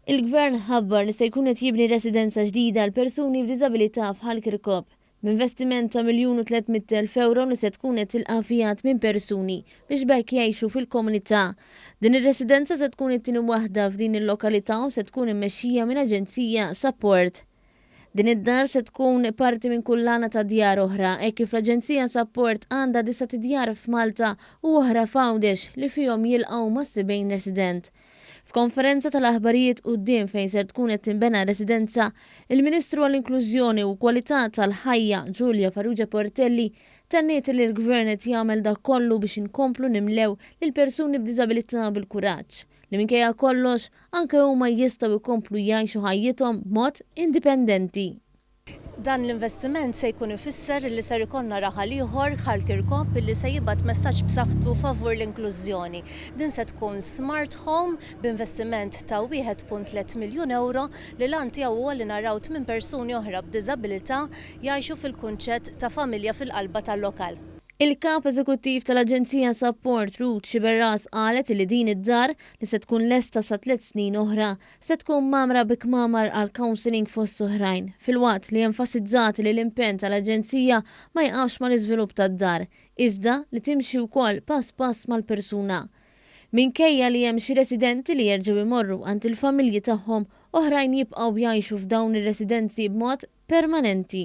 Il-Gvern ħabbar li se jkun qed jibni residenza ġdida għal persuni b'diżabilità f'Ħall Kirkop b'investiment ta' €1,300,000 li se tkun qed tilqafijat minn persuni biex bekk jgħixu fil-komunità. Din ir-residenza se tkun it-tieni waħda f'din il-lokalità u se tkun immexxija minn aġenzija Support. Din id-dar se tkun parti minn kullana ta' djar oħra, hekk kif l-Aġenzija Support għandha 9 djar f'Malta u oħra f'Għawdex li fihom jilqgħu ma' 70 resident. F'konferenza tal-aħbarijiet quddiem fejn se tkun qed tinbena residenza, il-Ministru għall-Inklużjoni u Kwalità tal-Ħajja Giulia Farrugia Portelli tenniet li l-Gvern qed jagħmel dak kollu biex inkomplu nimlew lil persuni b'diżabilità bil-kuraġġ li minkejja kollox anke huma jistgħu jkomplu jgħixu ħajjithom b'mod indipendenti. Dan l-investiment se jkun ifisser li ser ikonna raħal ieħor Ħall Kirkop li se jibgħat messaġġ b'saħħtu favur l-inklużjoni. Din se tkun smart home b'investiment ta' €1.3 miljun li lan tiegħu huwa li naraw 8 persuni oħra b'diżabilità jgħixu fil-kunċett ta' familja fil-qalba tal-lokal. Il-kap eżekuttiv tal-Aġenzija Support Ruth Xiberras qalet li din id-dar li se tkun lesta sa 3 snin oħra se tkun mamra bi kmamar għal counseling fost oħrajn filwaqt li enfasizzat li l-impenn tal-Aġenzija ma jqafx mal-iżvilupp tad-dar, iżda li timxi wkoll pass mal-persuna. Minkejja li hemm xi residenti li jerġgħu jmorru għand il-familji tagħhom oħrajn jibqgħu jgħixu f'dawn ir-residenzi b'mod permanenti.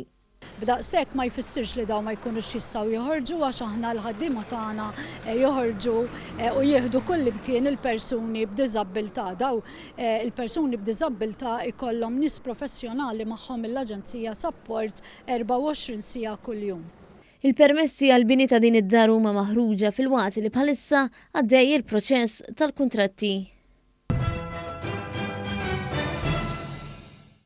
B'daqshekk ma jfissirx li dawn ma jkunux jistgħu joħorġu għax aħna l-ħaddiema tagħna joħorġu u jieħdu kull imkien il-persuni b'diżabilità. Daw il-persuni b'diżabilità ikollhom nies professjonali magħhom mill-Aġenzija Support 24 siegħa kuljum. Il-permessi għal bini ta' din id-dar huma maħruġa fil-waqt li bħalissa għaddej il-proċess tal-kuntratti.